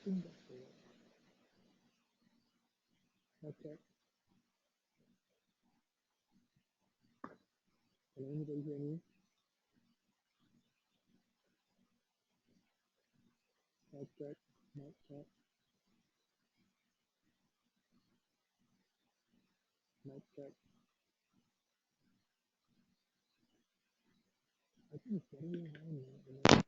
think that's correct. Mic check. Can anybody hear me? Mic check. Mic check. Mic check. I think it's getting around now.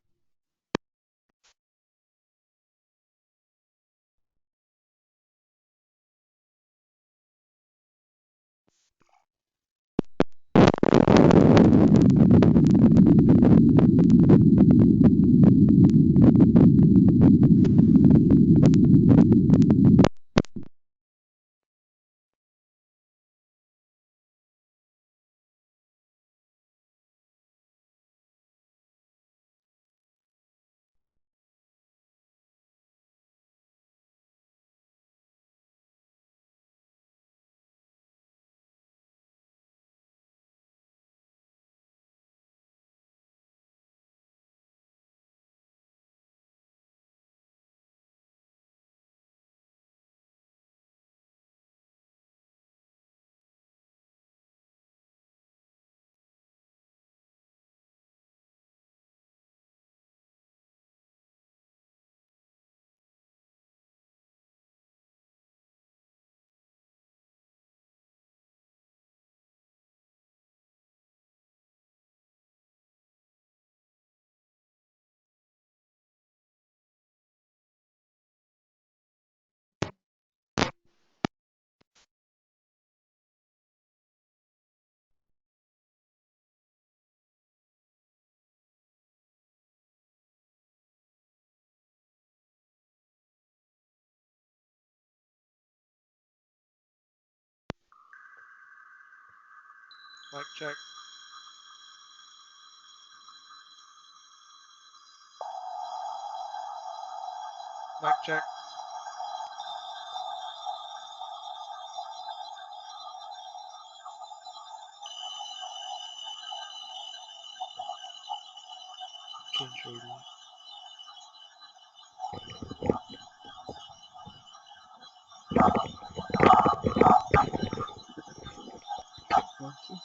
Mic check. Mic check. Change already. One, two.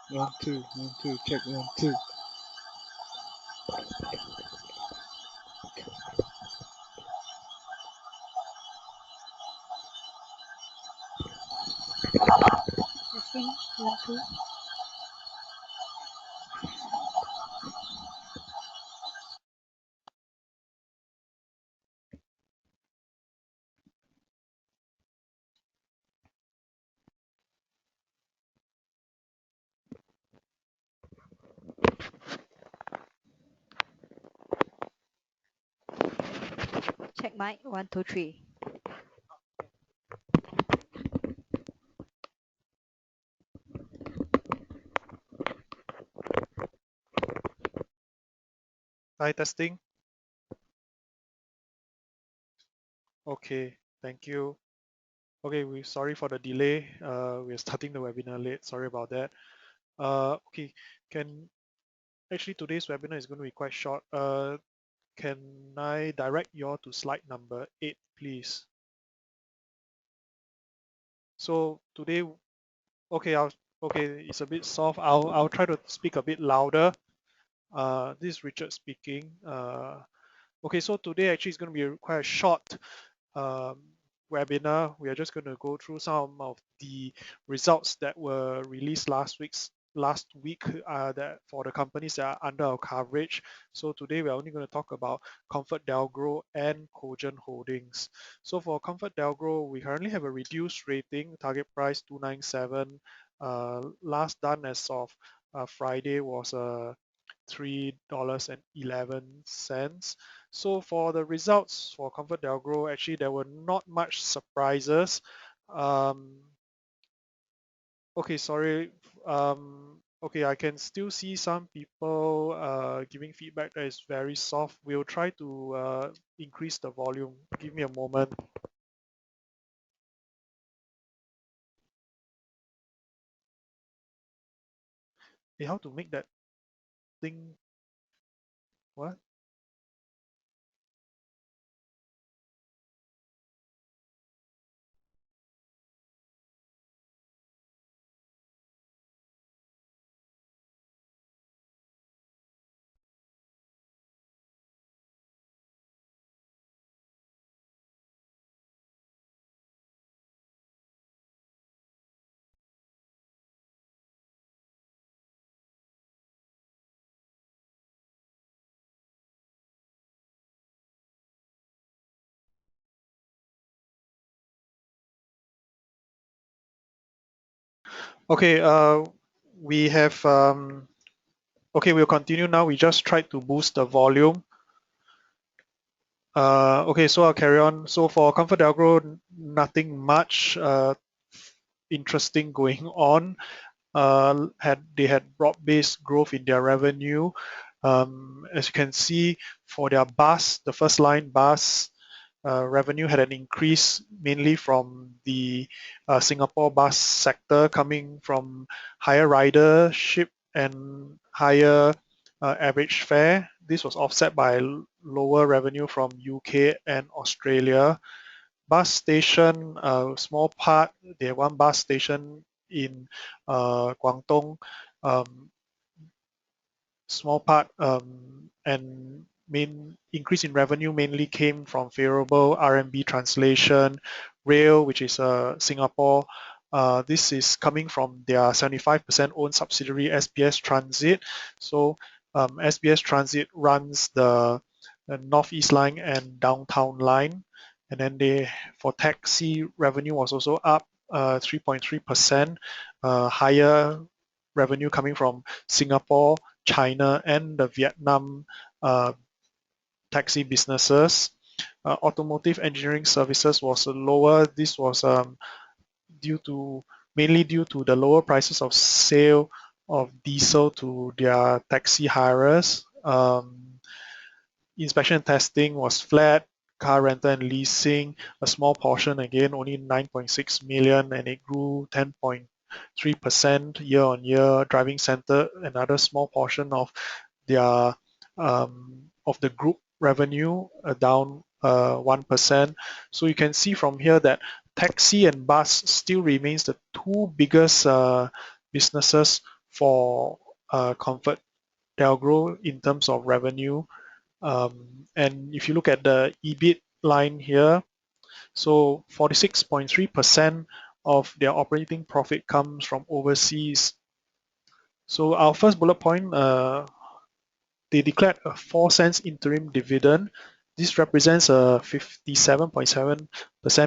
1, 2, 1, 2. Check 1, 2. Testing, 1, 2. Check mic, 1, 2, 3. Hi, testing. Okay, thank you. Okay, we sorry for the delay. We're starting the webinar late. Sorry about that. Okay, can actually today's webinar is going to be quite short. Can I direct you all to slide number 8, please? So today, okay, okay, it's a bit soft. I'll try to speak a bit louder. This is Richard speaking. Okay, so today actually is going to be quite a short um, webinar. We are just going to go through some of the results that were released last week that for the companies that are under our coverage. So today we're only going to talk about Comfort Delgro and Cogent Holdings. So for Comfort Delgro, we currently have a reduced rating, target price 297. Last done as of Friday was $3.11. So for the results for ComfortDelGro, actually there were not much surprises. Um, okay, sorry. Okay, I can still see some people giving feedback that is very soft. We'll try to increase the volume. Give me a moment. Hey, how to make that thing? What? Okay, we have okay, we'll continue now. We just tried to boost the volume. Okay, so I'll carry on. So for ComfortDelGro, nothing much interesting going on. They had broad-based growth in their revenue. As you can see, for their bus, the first line bus revenue had an increase mainly from the Singapore bus sector, coming from higher ridership and higher average fare. This was offset by lower revenue from UK and Australia. Bus station, small part, they have one bus station in Guangdong, um, small part, and main increase in revenue mainly came from favorable RMB translation. Rail, which is Singapore, this is coming from their 75% owned subsidiary SBS Transit. So SBS Transit runs the Northeast Line and Downtown Line, and then they for taxi revenue was also up 3.3%, higher revenue coming from Singapore, China, and the Vietnam uh, taxi businesses. Automotive engineering services was lower. This was due to mainly due to the lower prices of sale of diesel to their taxi hirers. Inspection and testing was flat. Car rental and leasing, a small portion again, only 9.6 million, and it grew 10.3% year on year. Driving center, another small portion of their of the group revenue, down 1%. So you can see from here that taxi and bus still remains the two biggest businesses for ComfortDelGro in terms of revenue. And if you look at the EBIT line here, so 46.3% of their operating profit comes from overseas. So our first bullet point, they declared a 4 cents interim dividend. This represents a 57.7%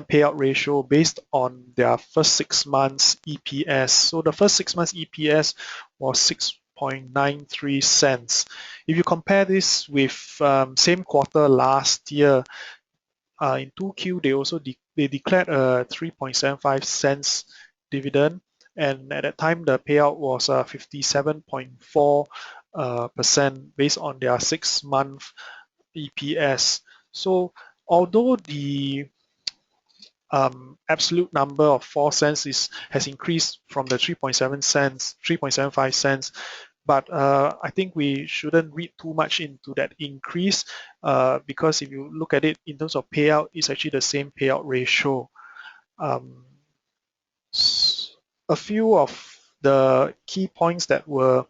payout ratio based on their first 6 months EPS. So the first 6 months EPS was 6.93 cents. If you compare this with same quarter last year, in 2Q, they declared a 3.75 cents dividend, and at that time the payout was 57.4% based on their 6 month EPS. So although the absolute number of 4 cents has increased from the 3.75 cents, but I think we shouldn't read too much into that increase, because if you look at it in terms of payout, it's actually the same payout ratio. Um, a few of the key points that were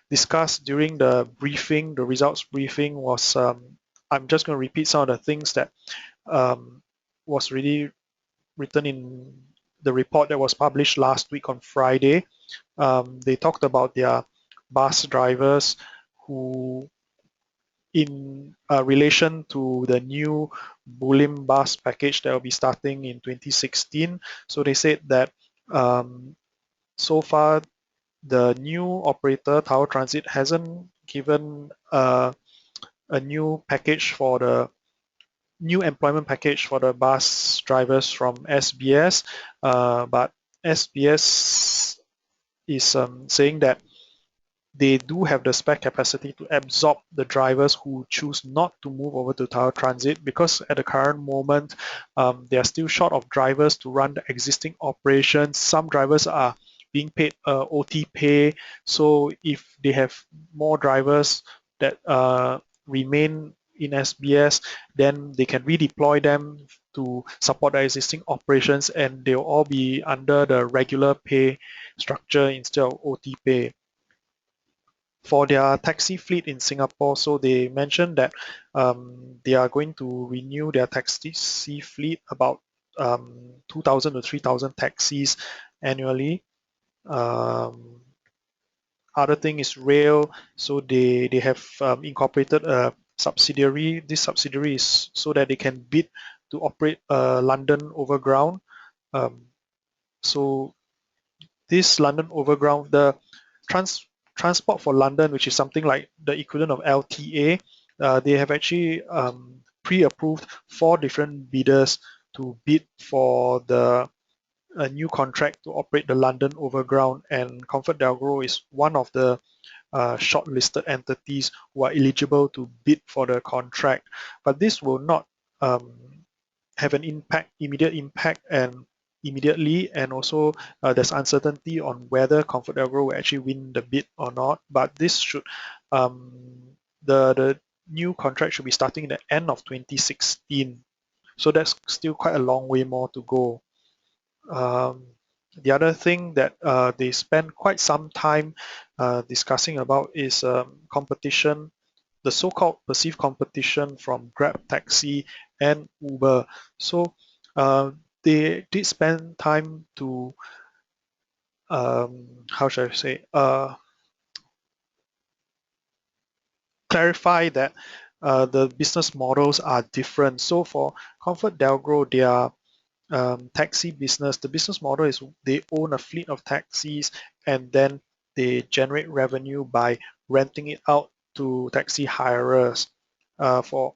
discussed during the briefing, the results briefing, was I'm just going to repeat some of the things that was really written in the report that was published last week on Friday. They talked about their bus drivers who, in relation to the new Bulim bus package that will be starting in 2016. So they said that so far the new operator, Tower Transit, hasn't given a new package for the new employment package for the bus drivers from SBS, but SBS is saying that they do have the spare capacity to absorb the drivers who choose not to move over to Tower Transit, because at the current moment they are still short of drivers to run the existing operations. Some drivers are being paid OT pay, so if they have more drivers that remain in SBS, then they can redeploy them to support their existing operations, and they'll all be under the regular pay structure instead of OT pay. For their taxi fleet in Singapore, so they mentioned that they are going to renew their taxi fleet about 2,000 to 3,000 taxis annually. Other thing is rail, so they have incorporated a subsidiary. This subsidiary is so that they can bid to operate London Overground. So this London Overground, the transport for London, which is something like the equivalent of LTA, they have actually pre-approved 4 different bidders to bid for a new contract to operate the London Overground, and ComfortDelGro is one of the shortlisted entities who are eligible to bid for the contract. But this will not have an immediate impact, and immediately, and also there's uncertainty on whether ComfortDelGro will actually win the bid or not. But this should the new contract should be starting at the end of 2016. So that's still quite a long way more to go. The other thing that they spend quite some time discussing about is competition, the so-called perceived competition from Grab Taxi and Uber. So they did spend time to, how should I say, clarify that the business models are different. So for ComfortDelGro, their taxi business, the business model is they own a fleet of taxis, and then they generate revenue by renting it out to taxi hirers. For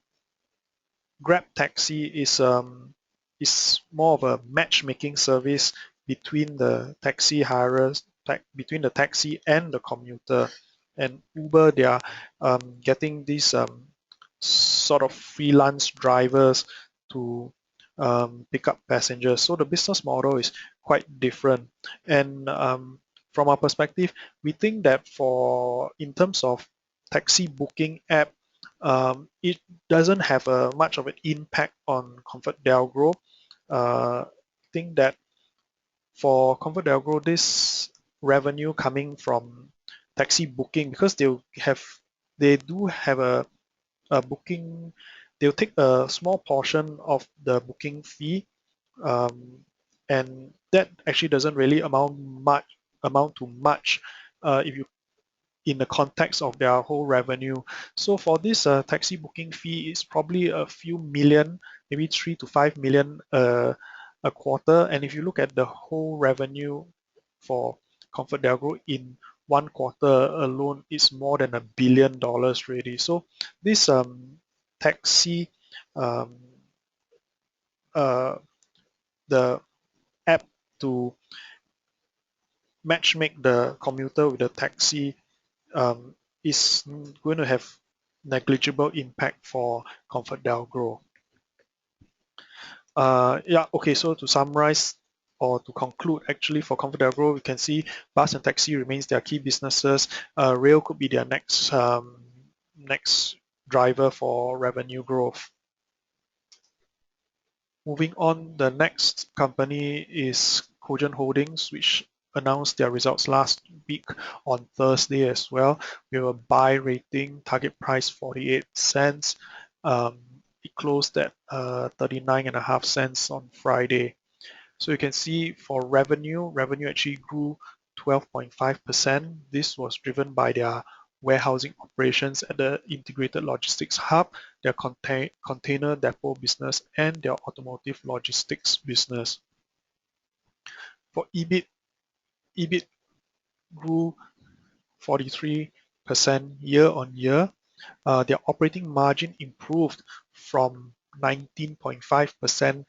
Grab Taxi is more of a matchmaking service between the taxi hirers, between the taxi and the commuter. And Uber, they are getting these sort of freelance drivers to pick up passengers. So the business model is quite different. And from our perspective, we think that in terms of taxi booking app, it doesn't have much of an impact on ComfortDelGro. I think that for ComfortDelGro, this revenue coming from taxi booking, because they do have a booking, they'll take a small portion of the booking fee, and that actually doesn't really amount to much if you in the context of their whole revenue. So for this taxi booking fee, it's probably a few million, maybe 3 to 5 million a quarter. And if you look at the whole revenue for ComfortDelGro in one quarter alone, it's more than $1 billion already. So this taxi, um, the app to matchmake the commuter with the taxi is going to have negligible impact for ComfortDelGro. Yeah, okay, so to summarize or to conclude, actually for ComfortDelGro, we can see bus and taxi remains their key businesses. Rail could be their next driver for revenue growth. Moving on, the next company is Cogent Holdings, which announced their results last week on Thursday as well. We have a buy rating, target price 48 cents. It closed at 39.5 cents on Friday. So you can see for revenue actually grew 12.5%. This was driven by their warehousing operations at the integrated logistics hub, their container depot business, and their automotive logistics business. For EBIT grew 43% year on year. Their operating margin improved from 19.5%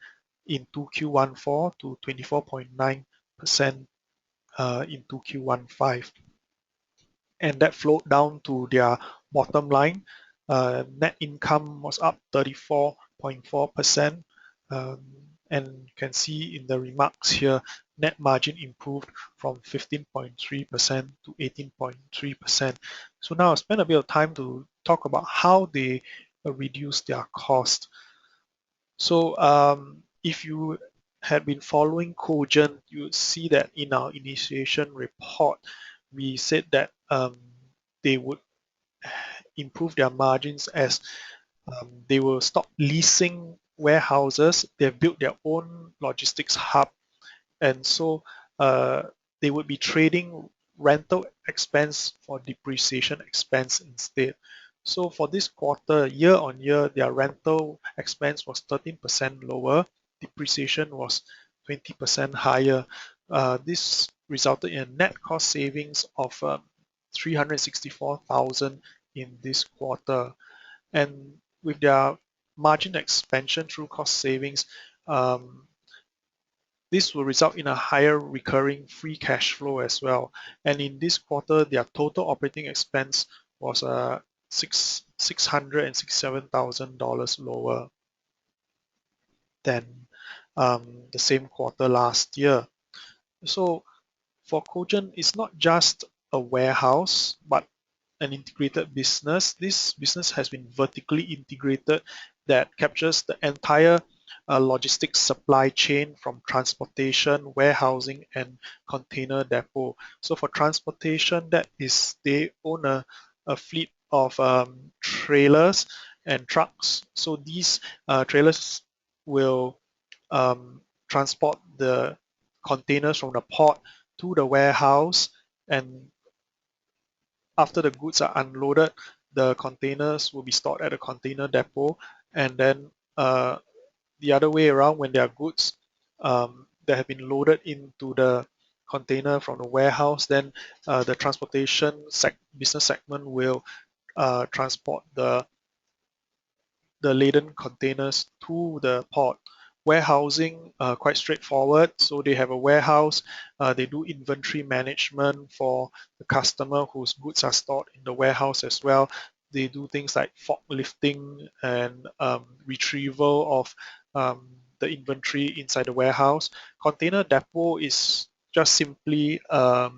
in 2Q14 to 24.9% in 2Q15. And that flowed down to their bottom line. Net income was up 34.4%. And you can see in the remarks here, net margin improved from 15.3% to 18.3%. So now I'll spend a bit of time to talk about how they reduce their cost. So if you had been following Cogent, you would see that in our initiation report, we said that they would improve their margins as they will stop leasing warehouses. They've built their own logistics hub, and so uh, they would be trading rental expense for depreciation expense instead. So for this quarter, year on year, their rental expense was 13% lower, depreciation was 20% higher. This resulted in a net cost savings of 364,000 in this quarter. And with their margin expansion through cost savings, um, this will result in a higher recurring free cash flow as well. And in this quarter, their total operating expense was $667,000 lower than the same quarter last year. So for Cogent, it's not just a warehouse, but an integrated business. This business has been vertically integrated that captures the entire logistics supply chain from transportation, warehousing, and container depot. So for transportation, that is they own a fleet of trailers and trucks. So these trailers will transport the containers from the port to the warehouse, and after the goods are unloaded, the containers will be stored at a container depot, and then the other way around, when there are goods that have been loaded into the container from the warehouse, then the transportation business segment will transport the laden containers to the port. Warehousing, quite straightforward. So they have a warehouse, they do inventory management for the customer whose goods are stored in the warehouse as well. They do things like forklifting and retrieval of the inventory inside the warehouse. Container depot is just simply a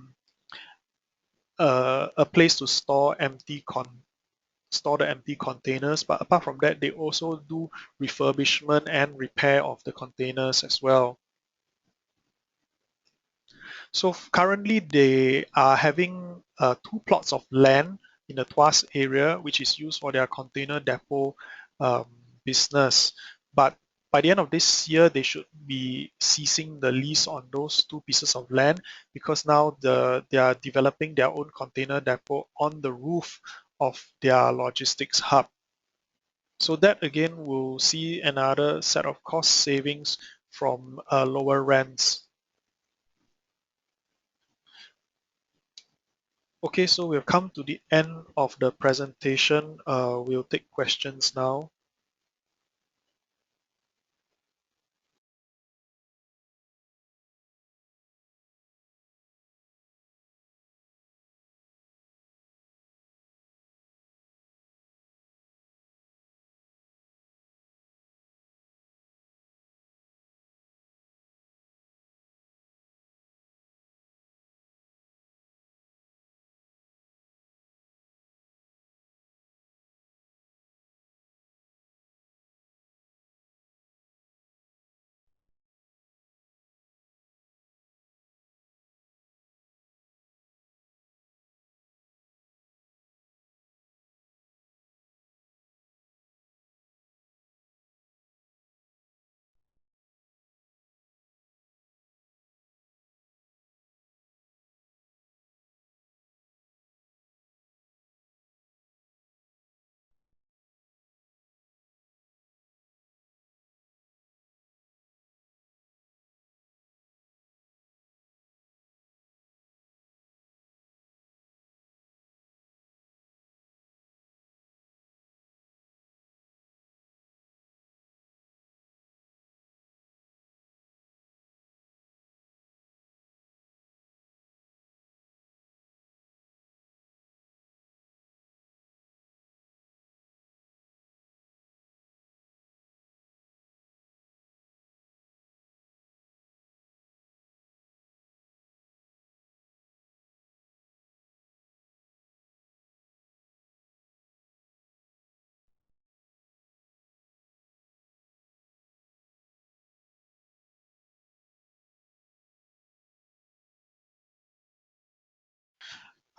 place to store the empty containers, but apart from that, they also do refurbishment and repair of the containers as well. So currently, they are having two plots of land in the Tuas area, which is used for their container depot um, business. But by the end of this year, they should be ceasing the lease on those two pieces of land because now they are developing their own container depot on the roof of their logistics hub. So that again will see another set of cost savings from lower rents. Okay, so we've come to the end of the presentation. We'll take questions now.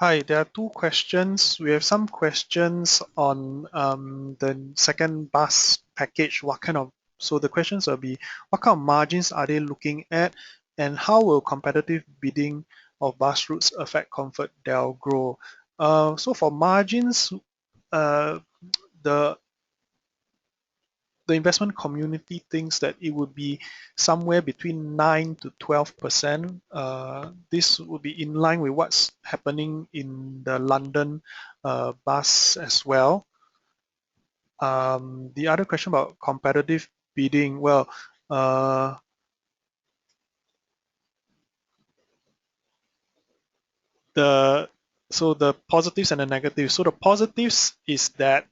Hi, there are two questions. We have some questions on the second bus package. So the questions will be, what kind of margins are they looking at, and how will competitive bidding of bus routes affect ComfortDel grow? So for margins, uh, the the investment community thinks that it would be somewhere between 9 to 12%. This would be in line with what's happening in the London bus as well. The other question about competitive bidding, well, the positives and the negatives. So the positives is that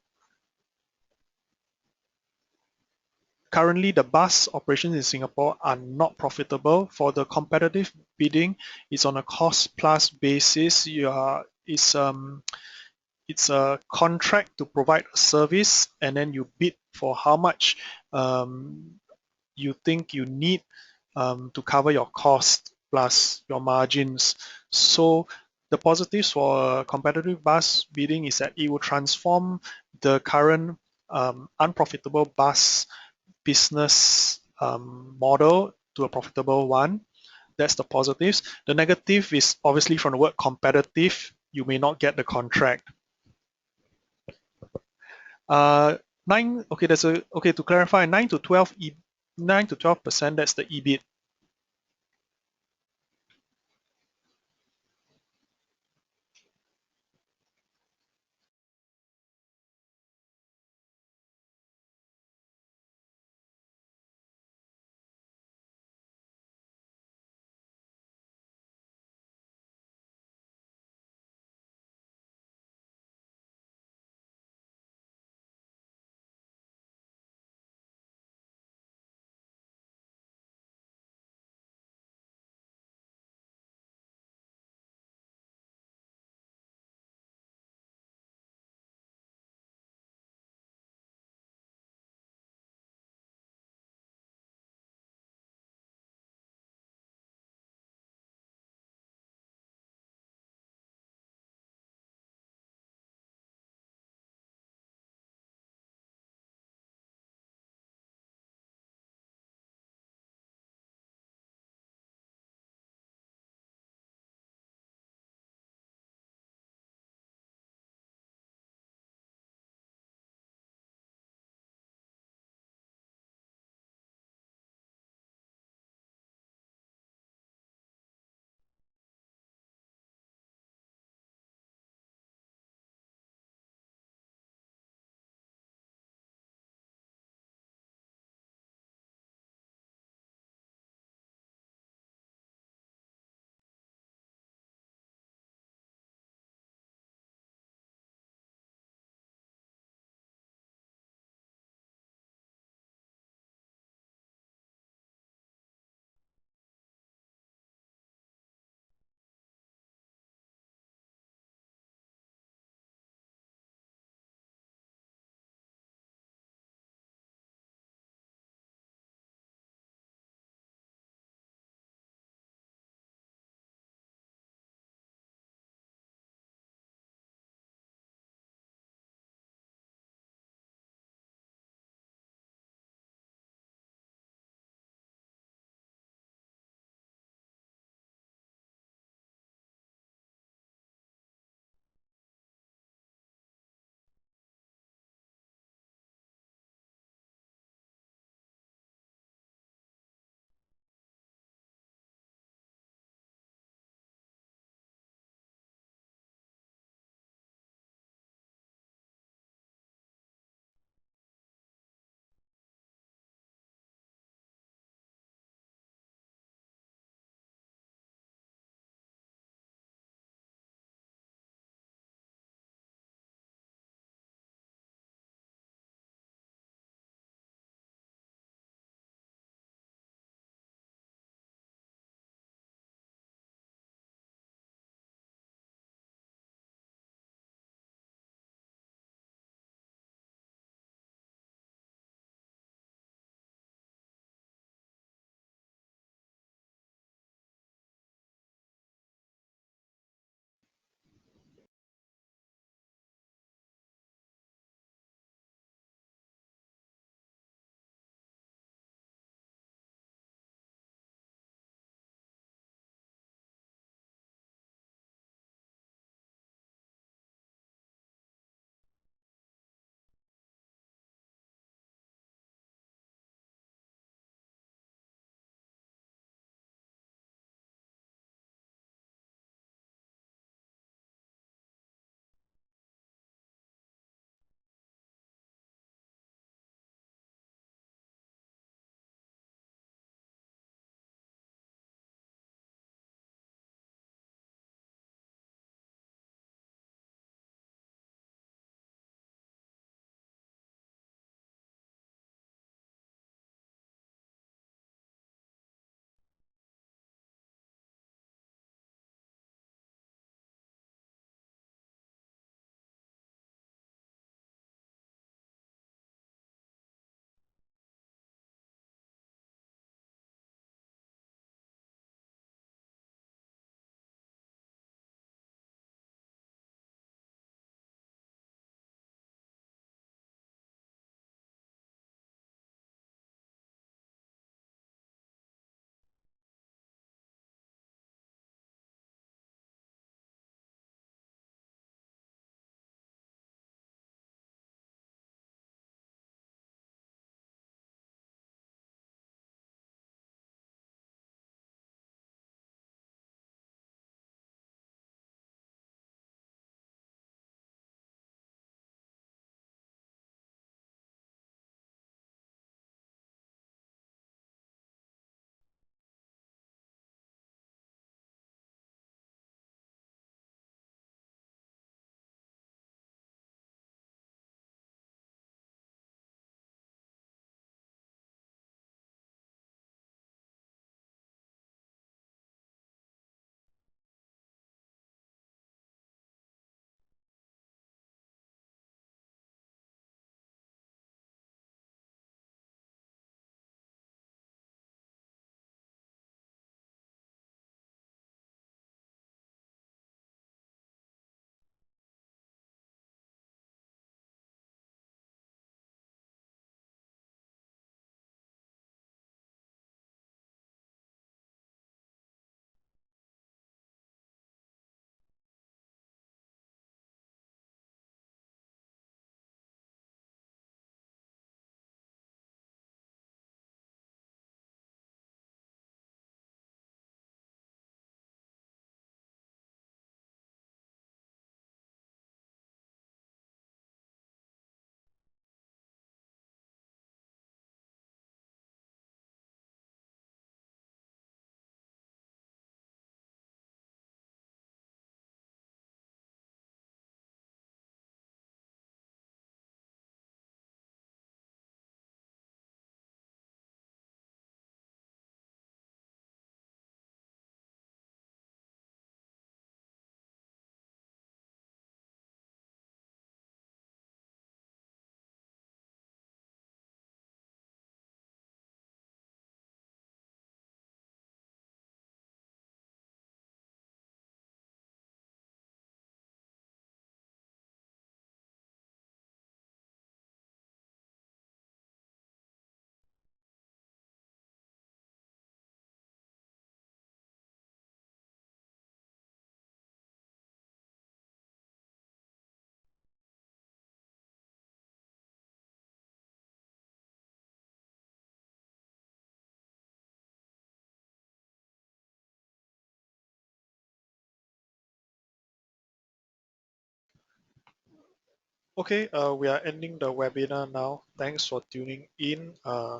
currently the bus operations in Singapore are not profitable. For the competitive bidding, it's on a cost plus basis. It's a contract to provide a service, and then you bid for how much you think you need to cover your cost plus your margins. So the positives for competitive bus bidding is that it will transform the current unprofitable bus business model to a profitable one. That's the positives. The negative is obviously from the word competitive. You may not get the contract. Uh, nine. Okay, to clarify. 9 to 12%. That's the EBIT. Okay, we are ending the webinar now. Thanks for tuning in.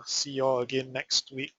See you all again next week.